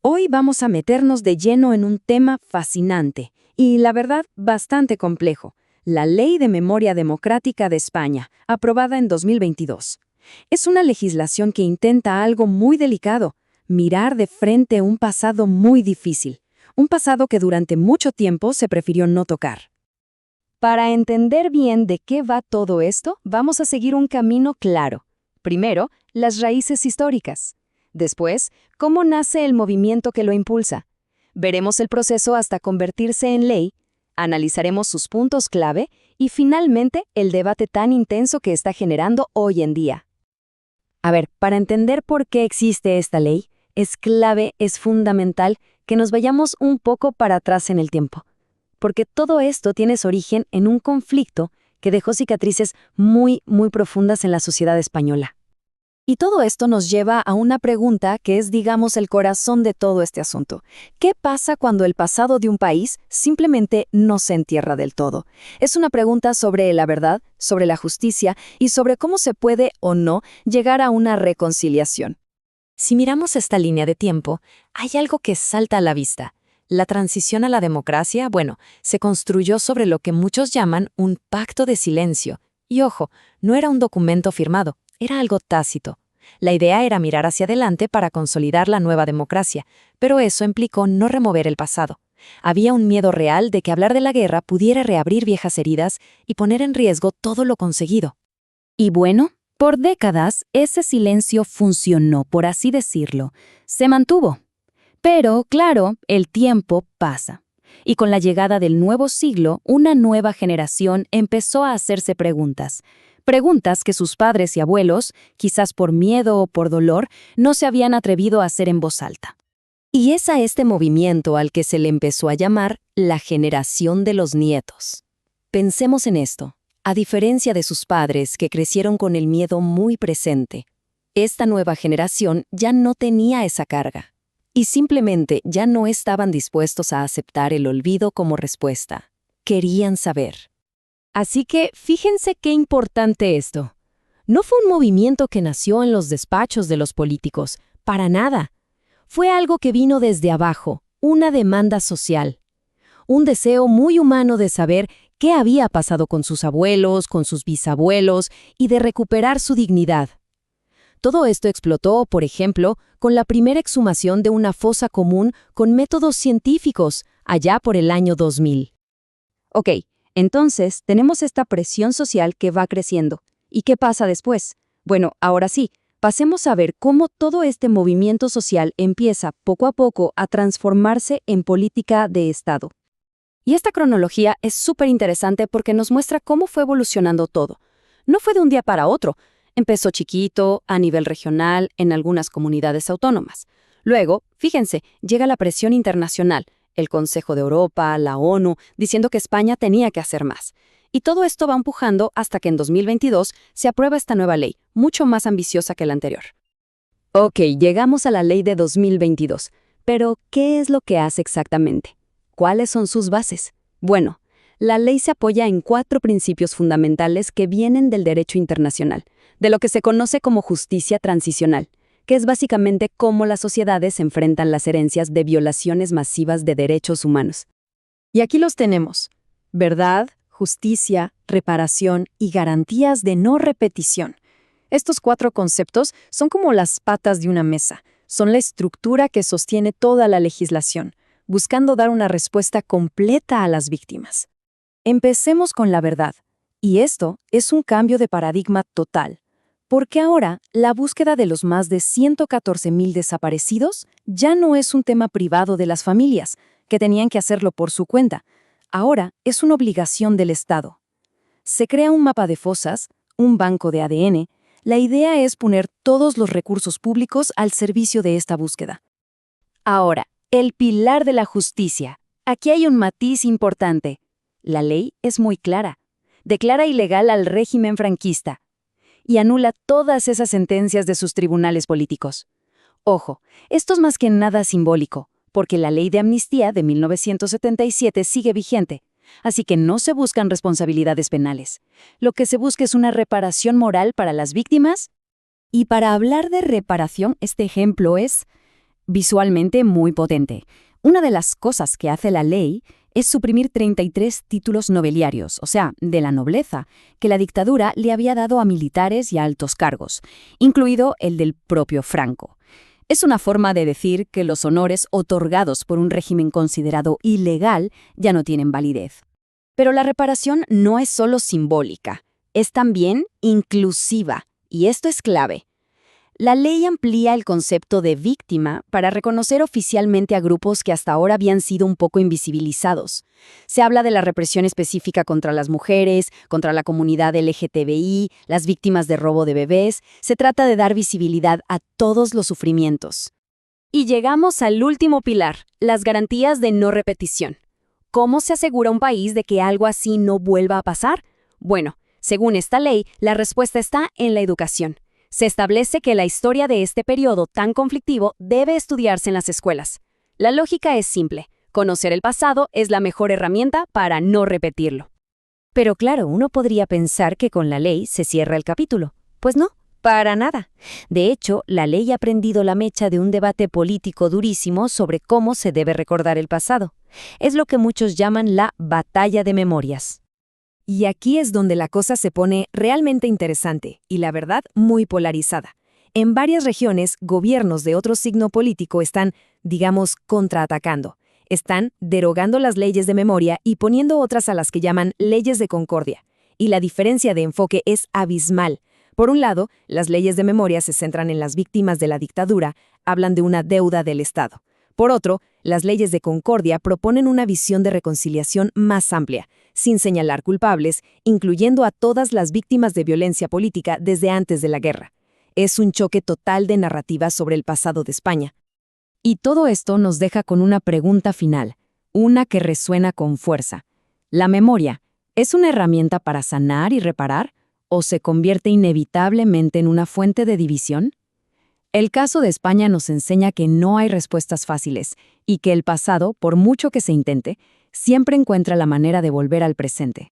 Hoy vamos a meternos de lleno en un tema fascinante y, la verdad, bastante complejo: la Ley de Memoria Democrática de España, aprobada en 2022. Es una legislación que intenta algo muy delicado: mirar de frente un pasado muy difícil, un pasado que durante mucho tiempo se prefirió no tocar. Para entender bien de qué va todo esto, vamos a seguir un camino claro. Primero, las raíces históricas. Después, cómo nace el movimiento que lo impulsa. Veremos el proceso hasta convertirse en ley, analizaremos sus puntos clave y, finalmente, el debate tan intenso que está generando hoy en día. A ver, para entender por qué existe esta ley, es clave, es fundamental que nos vayamos un poco para atrás en el tiempo, porque todo esto tiene su origen en un conflicto que dejó cicatrices muy profundas en la sociedad española. Y todo esto nos lleva a una pregunta que es, digamos, el corazón de todo este asunto. ¿Qué pasa cuando el pasado de un país simplemente no se entierra del todo? Es una pregunta sobre la verdad, sobre la justicia y sobre cómo se puede o no llegar a una reconciliación. Si miramos esta línea de tiempo, hay algo que salta a la vista. La transición a la democracia, se construyó sobre lo que muchos llaman un pacto de silencio. Y ojo, no era un documento firmado, era algo tácito. La idea era mirar hacia adelante para consolidar la nueva democracia, pero eso implicó no remover el pasado. Había un miedo real de que hablar de la guerra pudiera reabrir viejas heridas y poner en riesgo todo lo conseguido. Y bueno, por décadas ese silencio funcionó, por así decirlo. Se mantuvo. Pero, claro, el tiempo pasa. Y con la llegada del nuevo siglo, una nueva generación empezó a hacerse preguntas. Preguntas que sus padres y abuelos, quizás por miedo o por dolor, no se habían atrevido a hacer en voz alta. Y es a este movimiento al que se le empezó a llamar la generación de los nietos. Pensemos en esto. A diferencia de sus padres, que crecieron con el miedo muy presente, esta nueva generación ya no tenía esa carga. Y simplemente ya no estaban dispuestos a aceptar el olvido como respuesta. Querían saber. Así que fíjense qué importante esto. No fue un movimiento que nació en los despachos de los políticos, para nada. Fue algo que vino desde abajo, una demanda social. Un deseo muy humano de saber qué había pasado con sus abuelos, con sus bisabuelos, y de recuperar su dignidad. Todo esto explotó, por ejemplo, con la primera exhumación de una fosa común con métodos científicos, allá por el año 2000. Ok, entonces tenemos esta presión social que va creciendo. ¿Y qué pasa después? Bueno, ahora sí, pasemos a ver cómo todo este movimiento social empieza poco a poco a transformarse en política de Estado. Y esta cronología es súper interesante porque nos muestra cómo fue evolucionando todo. No fue de un día para otro. Empezó chiquito, a nivel regional, en algunas comunidades autónomas. Luego, fíjense, llega la presión internacional, el Consejo de Europa, la ONU, diciendo que España tenía que hacer más. Y todo esto va empujando hasta que en 2022 se aprueba esta nueva ley, mucho más ambiciosa que la anterior. Ok, llegamos a la ley de 2022. Pero, ¿qué es lo que hace exactamente? ¿Cuáles son sus bases? Bueno, la ley se apoya en 4 principios fundamentales que vienen del derecho internacional, de lo que se conoce como justicia transicional, que es básicamente cómo las sociedades enfrentan las herencias de violaciones masivas de derechos humanos. Y aquí los tenemos: verdad, justicia, reparación y garantías de no repetición. Estos 4 conceptos son como las patas de una mesa, son la estructura que sostiene toda la legislación, buscando dar una respuesta completa a las víctimas. Empecemos con la verdad, y esto es un cambio de paradigma total, porque ahora la búsqueda de los más de 114,000 desaparecidos ya no es un tema privado de las familias, que tenían que hacerlo por su cuenta. Ahora es una obligación del Estado. Se crea un mapa de fosas, un banco de ADN. La idea es poner todos los recursos públicos al servicio de esta búsqueda. Ahora, el pilar de la justicia. Aquí hay un matiz importante. La ley es muy clara. Declara ilegal al régimen franquista y anula todas esas sentencias de sus tribunales políticos. Ojo, esto es más que nada simbólico, porque la ley de amnistía de 1977 sigue vigente, así que no se buscan responsabilidades penales. Lo que se busca es una reparación moral para las víctimas. Y para hablar de reparación, este ejemplo es Visualmente muy potente. Una de las cosas que hace la ley es suprimir 33 títulos nobiliarios, o sea, de la nobleza, que la dictadura le había dado a militares y a altos cargos, incluido el del propio Franco. Es una forma de decir que los honores otorgados por un régimen considerado ilegal ya no tienen validez. Pero la reparación no es solo simbólica, es también inclusiva, y esto es clave. La ley amplía el concepto de víctima para reconocer oficialmente a grupos que hasta ahora habían sido un poco invisibilizados. Se habla de la represión específica contra las mujeres, contra la comunidad LGTBI, las víctimas de robo de bebés. Se trata de dar visibilidad a todos los sufrimientos. Y llegamos al último pilar, las garantías de no repetición. ¿Cómo se asegura un país de que algo así no vuelva a pasar? Bueno, según esta ley, la respuesta está en la educación. Se establece que la historia de este periodo tan conflictivo debe estudiarse en las escuelas. La lógica es simple. Conocer el pasado es la mejor herramienta para no repetirlo. Pero claro, uno podría pensar que con la ley se cierra el capítulo. Pues no, para nada. De hecho, la ley ha prendido la mecha de un debate político durísimo sobre cómo se debe recordar el pasado. Es lo que muchos llaman la batalla de memorias. Y aquí es donde la cosa se pone realmente interesante y, la verdad, muy polarizada. En varias regiones, gobiernos de otro signo político están, digamos, contraatacando. Están derogando las leyes de memoria y poniendo otras a las que llaman leyes de concordia. Y la diferencia de enfoque es abismal. Por un lado, las leyes de memoria se centran en las víctimas de la dictadura, hablan de una deuda del Estado. Por otro, las leyes de concordia proponen una visión de reconciliación más amplia, sin señalar culpables, incluyendo a todas las víctimas de violencia política desde antes de la guerra. Es un choque total de narrativas sobre el pasado de España. Y todo esto nos deja con una pregunta final, una que resuena con fuerza. ¿La memoria es una herramienta para sanar y reparar, o se convierte inevitablemente en una fuente de división? El caso de España nos enseña que no hay respuestas fáciles y que el pasado, por mucho que se intente, siempre encuentra la manera de volver al presente.